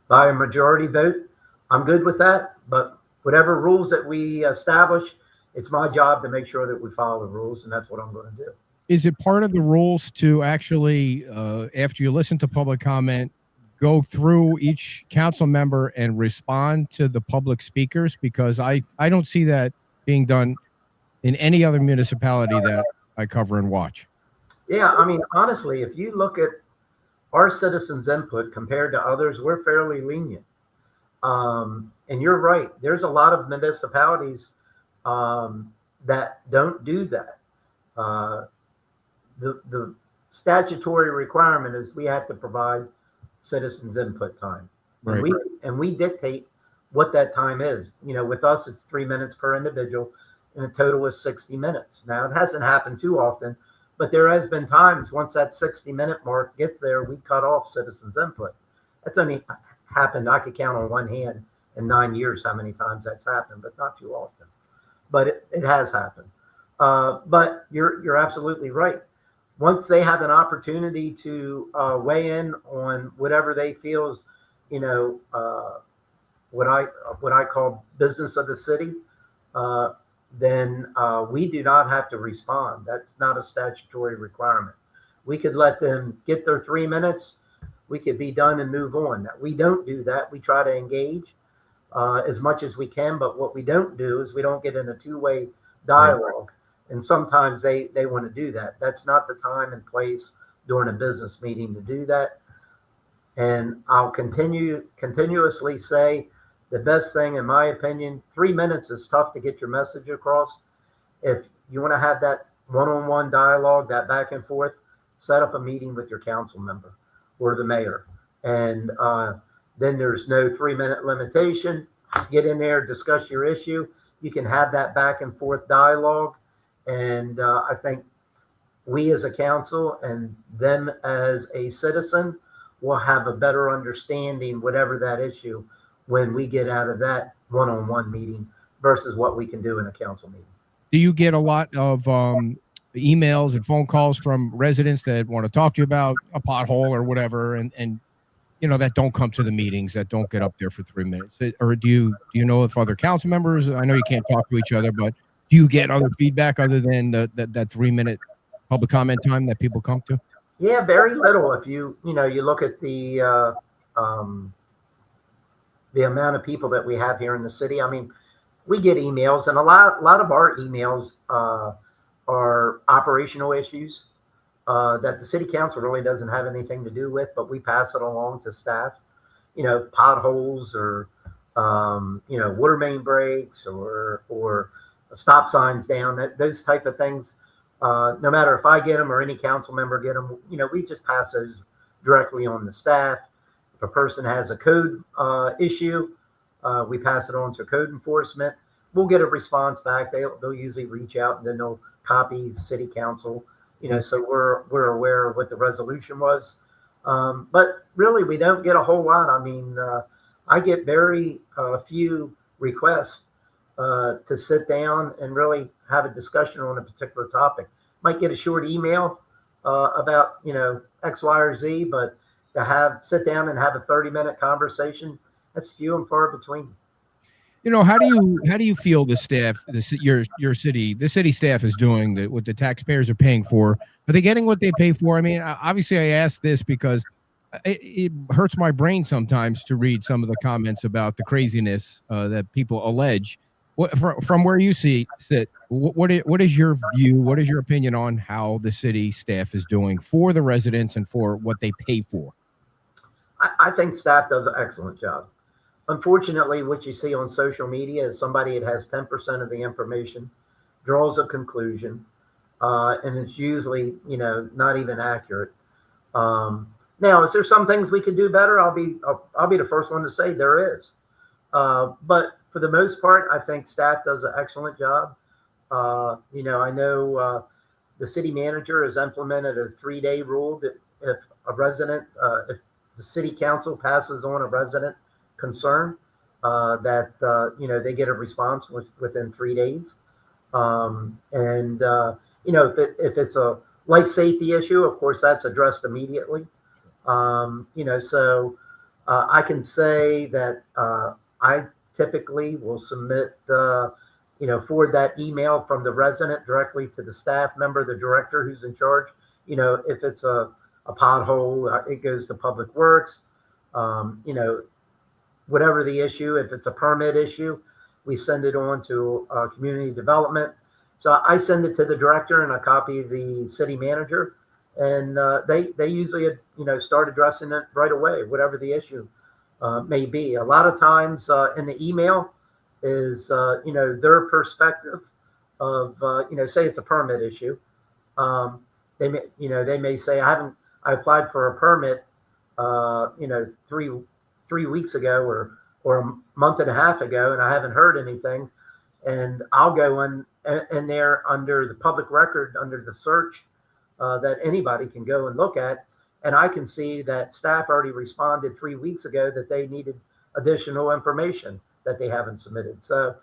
by a majority vote, I'm good with that. But whatever rules that we establish, it's my job to make sure that we follow the rules, and that's what I'm going to do. Is it part of the rules to actually, after you listen to public comment, go through each council member and respond to the public speakers? Because I don't see that being done in any other municipality that I cover and watch. Yeah, I mean, honestly, if you look at our citizens' input compared to others, we're fairly lenient. And you're right. There's a lot of municipalities that don't do that. The statutory requirement is we have to provide citizens input time. Right. And we dictate what that time is. You know, with us, it's 3 minutes per individual, and a total is 60 minutes. Now, it hasn't happened too often, but there has been times once that 60-minute mark gets there, we cut off citizens input. That's only happened. I could count on one hand in 9 years how many times that's happened, but not too often. But it has happened. But you're absolutely right. Once they have an opportunity to weigh in on whatever they feel is, you know, what I call business of the city, then we do not have to respond. That's not a statutory requirement. We could let them get their 3 minutes. We could be done and move on. We don't do that. We try to engage as much as we can, but what we don't do is we don't get in a two-way dialogue. And sometimes they want to do that. That's not the time and place during a business meeting to do that. And I'll continuously say the best thing, in my opinion, 3 minutes is tough to get your message across. If you want to have that one-on-one dialogue, that back and forth, set up a meeting with your council member or the mayor. And then there's no 3-minute limitation. Get in there, discuss your issue. You can have that back and forth dialogue. And I think we as a council and them as a citizen will have a better understanding, whatever that issue, when we get out of that one-on-one meeting versus what we can do in a council meeting. Do you get a lot of emails and phone calls from residents that want to talk to you about a pothole or whatever, and you know, that don't come to the meetings, that don't get up there for 3 minutes? Or do you know if other council members, I know you can't talk to each other, but do you get other feedback other than that 3 minute public comment time that people come to? Yeah, very little. If you look at the amount of people that we have here in the city, I mean, we get emails, and a lot of our emails are operational issues that the city council really doesn't have anything to do with, but we pass it along to staff. You know, potholes or water main breaks or stop signs down, those type of things. No matter if I get them or any council member get them, you know, we just pass those directly on the staff. If a person has a code issue, we pass it on to code enforcement. We'll get a response back. They'll usually reach out, and then they'll copy city council, you know, so we're aware of what the resolution was. But really, we don't get a whole lot. I mean, I get very few requests to sit down and really have a discussion on a particular topic. Might get a short email about, you know, X, Y, or Z, but to sit down and have a 30-minute conversation, that's few and far between. You know, how do you feel the staff, the city staff is doing what the taxpayers are paying for? Are they getting what they pay for? I mean, obviously, I ask this because it hurts my brain sometimes to read some of the comments about the craziness that people allege. From where you sit, what is your view? What is your opinion on how the city staff is doing for the residents and for what they pay for? I think staff does an excellent job. Unfortunately, what you see on social media is somebody that has 10% of the information, draws a conclusion, and it's usually, you know, not even accurate. Now, is there some things we could do better? I'll be the first one to say there is. But for the most part, I think staff does an excellent job. You know, I know the city manager has implemented a 3-day rule that if the city council passes on a resident concern, that you know, they get a response within 3 days. And you know, if it's a life safety issue, of course, that's addressed immediately. You know, so I can say that I typically will submit, you know, forward that email from the resident directly to the staff member, the director who's in charge. You know, if it's a pothole, it goes to Public Works. You know, whatever the issue, if it's a permit issue, we send it on to community development. So I send it to the director and I copy the city manager, and they usually start addressing it right away, whatever the issue may be. A lot of times in the email is their perspective of say it's a permit issue. They may say I applied for a permit 3 weeks ago or a month and a half ago, and I haven't heard anything. And I'll go in there under the public record, under the search that anybody can go and look at. And I can see that staff already responded 3 weeks ago that they needed additional information that they haven't submitted. So,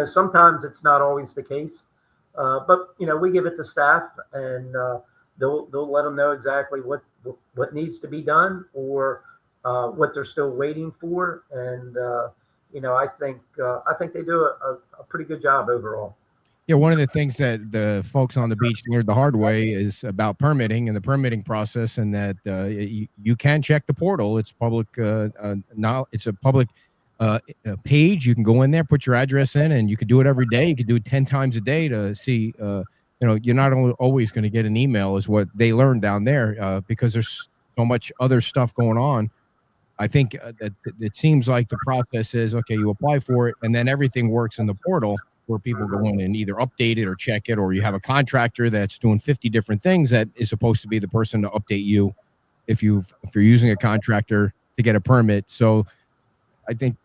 sometimes it's not always the case. But we give it to staff, and they'll let them know exactly what needs to be done, or what they're still waiting for. And I think they do a pretty good job overall. Yeah, one of the things that the folks on the beach learned the hard way is about permitting and the permitting process, and that you can check the portal. It's public. Now it's a public page. You can go in there, put your address in, and you can do it every day. You can do it 10 times a day to see. You're not always going to get an email, is what they learned down there, because there's so much other stuff going on. I think that it seems like the process is, okay, you apply for it, and then everything works in the portal, where people go in and either update it or check it, or you have a contractor that's doing 50 different things that is supposed to be the person to update you if you're using a contractor to get a permit. So I think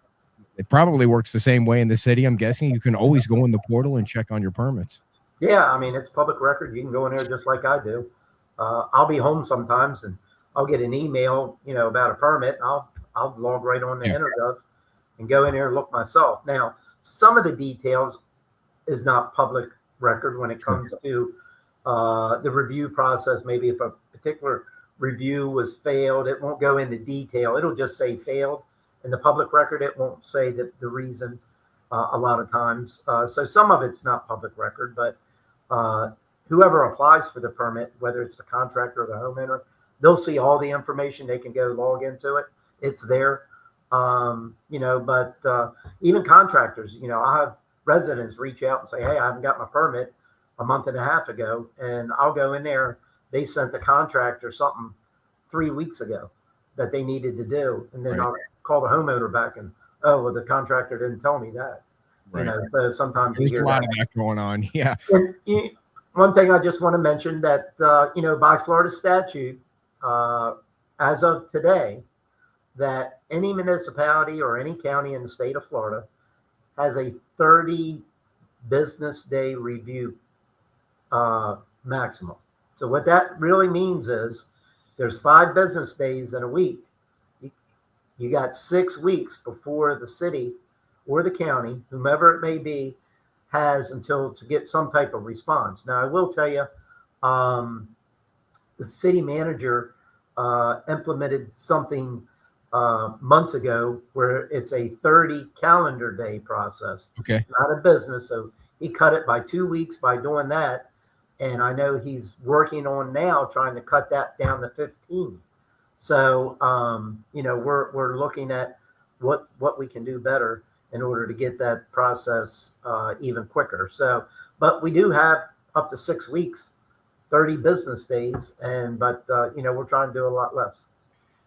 it probably works the same way in the city. I'm guessing you can always go in the portal and check on your permits. Yeah, I mean, it's public record. You can go in there just like I do. I'll be home sometimes and I'll get an email, about a permit. And I'll log right on the EnerGov and go in there and look myself. Now, some of the details is not public record when it comes to the review process. Maybe if a particular review was failed, it won't go into detail. It'll just say failed. In the public record, it won't say that the reason a lot of times. So some of it's not public record, but whoever applies for the permit, whether it's the contractor or the homeowner, they'll see all the information. They can go log into it. It's there. But even contractors, I have residents reach out and say, hey, I haven't got my permit a month and a half ago. And I'll go in there. They sent the contractor something 3 weeks ago that they needed to do. And then I'll call the homeowner back and, oh, well, the contractor didn't tell me that. Right. So sometimes there's a lot of that going on. Yeah. And one thing I just want to mention that, by Florida statute, as of today, that any municipality or any county in the state of Florida has a 30 business day review maximum. So what that really means is there's 5 business days in a week. You got 6 weeks before the city or the county, whomever it may be, has until to get some type of response. Now, I will tell you, the city manager implemented something months ago where it's a 30 calendar day process. Okay. Not a business. So he cut it by 2 weeks by doing that. And I know he's working on now trying to cut that down to 15. So, we're looking at what we can do better in order to get that process even quicker. So, but we do have up to 6 weeks, 30 business days. But we're trying to do a lot less.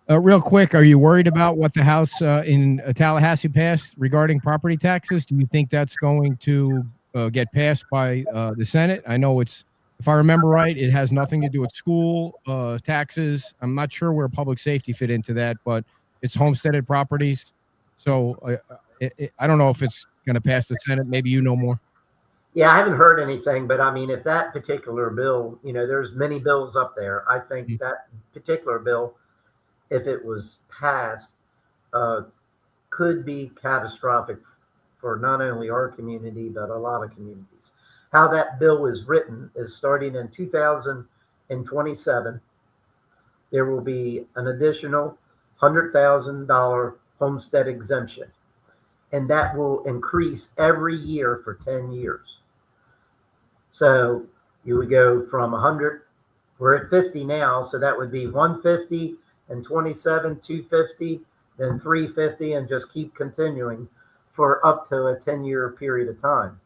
Real quick, are you worried about what the House in Tallahassee passed regarding property taxes? Do you think that's going to get passed by the Senate? I know it's, if I remember right, it has nothing to do with school taxes. I'm not sure where public safety fit into that, but it's homesteaded properties. So I don't know if it's going to pass the Senate. Maybe you know more. Yeah, I haven't heard anything, but I mean, if that particular bill, there's many bills up there. I think that particular bill, if it was passed, could be catastrophic for not only our community, but a lot of communities. How that bill is written is starting in 2027, there will be an additional $100,000 homestead exemption. And that will increase every year for 10 years. So you would go from 100, we're at 50 now, so that would be 150 and 27, 250, then 350, and just keep continuing for up to a 10-year period of time.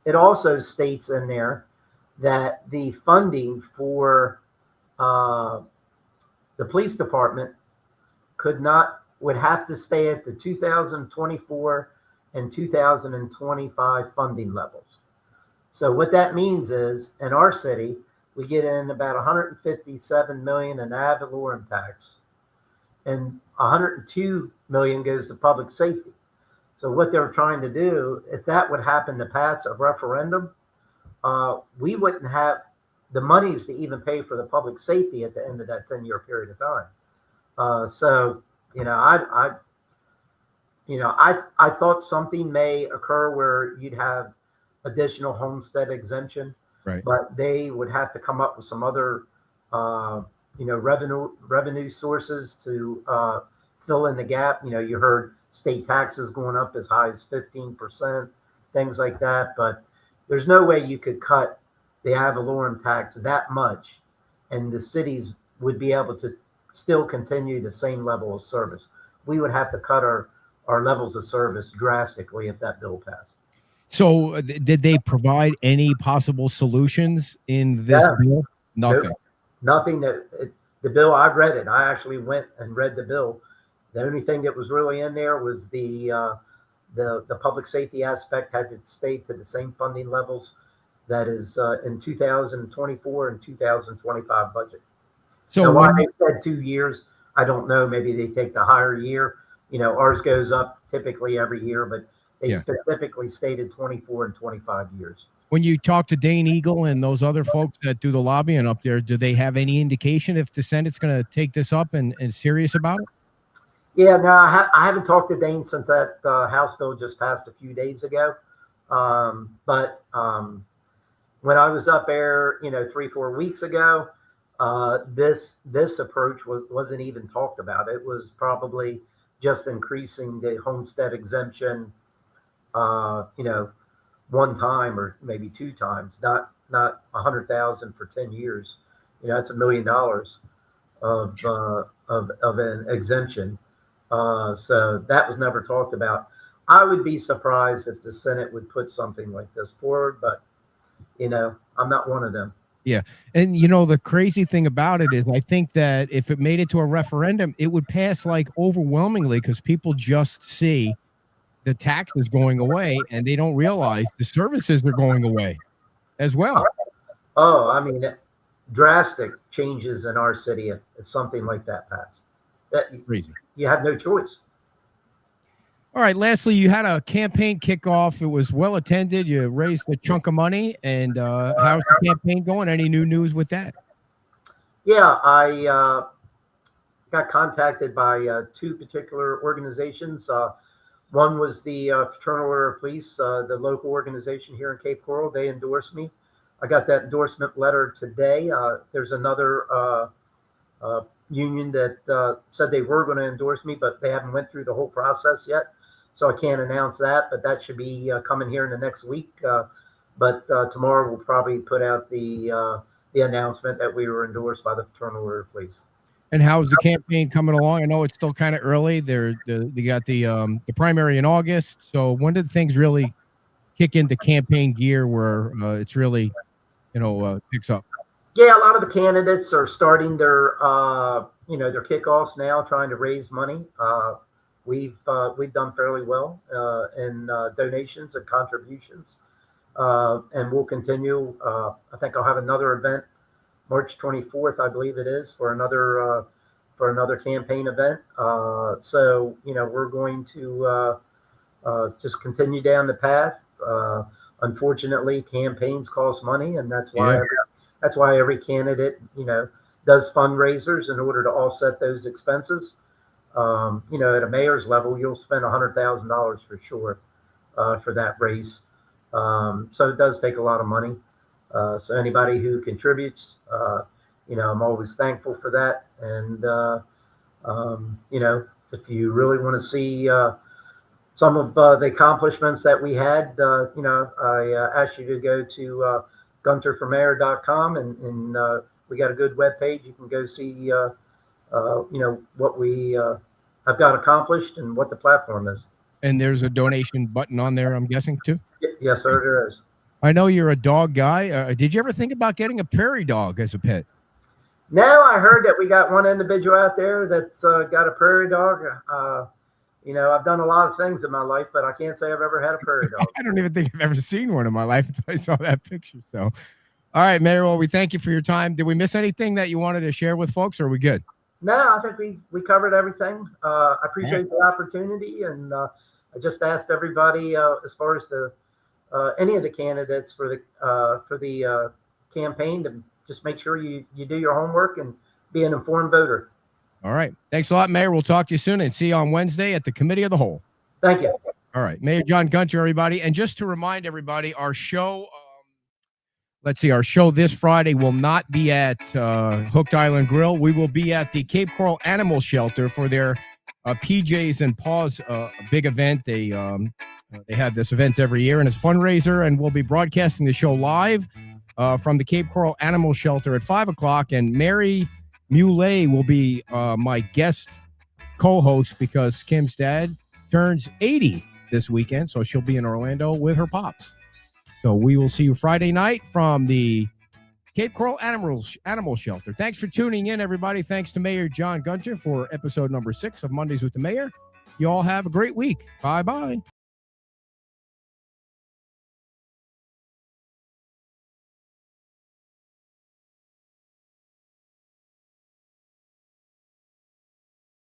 It also states in there that the funding for the police department would have to stay at the 2024 and 2025 funding levels. So what that means is, in our city, we get in about 157 million in ad valorem tax, and 102 million goes to public safety. So what they're trying to do, if that would happen to pass a referendum, we wouldn't have the monies to even pay for the public safety at the end of that 10-year period of time. So, I thought something may occur where you'd have additional homestead exemption, Right. but they would have to come up with some other, revenue sources to fill in the gap. You heard state taxes going up as high as 15%, things like that. But there's no way you could cut the ad valorem tax that much, and the cities would be able to still continue the same level of service. We would have to cut our levels of service drastically if that bill passed. So did they provide any possible solutions in this bill? Nothing. Nothing. The bill, I've read it. I actually went and read the bill. The only thing that was really in there was the public safety aspect had to stay to the same funding levels that is in 2024 and 2025 budget. So why they said 2 years, I don't know. Maybe they take the higher year. Ours goes up typically every year, but they specifically stated 24 and 25 years. When you talk to Dane Eagle and those other folks that do the lobbying up there, do they have any indication if the Senate's going to take this up and serious about it? Yeah, no, I haven't talked to Dane since that House bill just passed a few days ago. But when I was up there, 3-4 weeks ago, this approach wasn't even talked about. It was probably just increasing the homestead exemption, one time or maybe 2 times, not 100,000 for 10 years. That's $1 million of an exemption. So that was never talked about. I would be surprised if the Senate would put something like this forward, but I'm not one of them. Yeah. And the crazy thing about it is I think that if it made it to a referendum, it would pass like overwhelmingly, because people just see the taxes going away and they don't realize the services are going away as well. Oh, I mean, drastic changes in our city if something like that passed. Crazy. You have no choice. All right. Lastly, you had a campaign kickoff. It was well attended. You raised a chunk of money. And how's the campaign going? Any new news with that? Yeah, I got contacted by 2 particular organizations. One was the Fraternal Order of Police, the local organization here in Cape Coral. They endorsed me. I got that endorsement letter today. There's another union that said they were going to endorse me, but they haven't went through the whole process yet. So I can't announce that, but that should be coming here in the next week. But tomorrow we'll probably put out the announcement that we were endorsed by the Fraternal Order of Police. And how's the campaign coming along? I know it's still kind of early. They got the primary in August. So when did things really kick into campaign gear where it's really, picks up? Yeah, a lot of the candidates are starting their their kickoffs now, trying to raise money. We've done fairly well in donations and contributions, and we'll continue. I think I'll have another event March 24th, I believe it is, for another campaign event. So we're going to just continue down the path. Unfortunately, campaigns cost money, and that's why every candidate does fundraisers in order to offset those expenses. At a mayor's level, you'll spend $100,000 for sure for that race. So it does take a lot of money. So anybody who contributes, I'm always thankful for that. And, if you really want to see some of the accomplishments that we had, I ask you to go to GunterForMayor.com, and we got a good webpage. You can go see, what we I've got accomplished and what the platform is. And there's a donation button on there, I'm guessing, too? Yes, sir, there is. I know you're a dog guy. Did you ever think about getting a prairie dog as a pet? Now I heard that we got one individual out there that's got a prairie dog. I've done a lot of things in my life, but I can't say I've ever had a prairie dog. I don't even think I've ever seen one in my life until I saw that picture. So, all right, Mayor, well, we thank you for your time. Did we miss anything that you wanted to share with folks, or are we good? No, I think we covered everything. I appreciate the opportunity, and I just asked everybody as far as any of the candidates for the campaign to just make sure you do your homework and be an informed voter. All right. Thanks a lot, Mayor. We'll talk to you soon and see you on Wednesday at the Committee of the Whole. Thank you. All right. Mayor John Gunter, everybody. And just to remind everybody, our show, our show this Friday will not be at Hooked Island Grill. We will be at the Cape Coral Animal Shelter for their PJs and Paws big event. They have this event every year, and it's a fundraiser, and we'll be broadcasting the show live from the Cape Coral Animal Shelter at 5 o'clock. And Mary Muley will be my guest co-host because Kim's dad turns 80 this weekend, so she'll be in Orlando with her pops. So we will see you Friday night from the Cape Coral Animal Shelter. Thanks for tuning in, everybody. Thanks to Mayor John Gunter for episode number 6 of Mondays with the Mayor. You all have a great week. Bye-bye.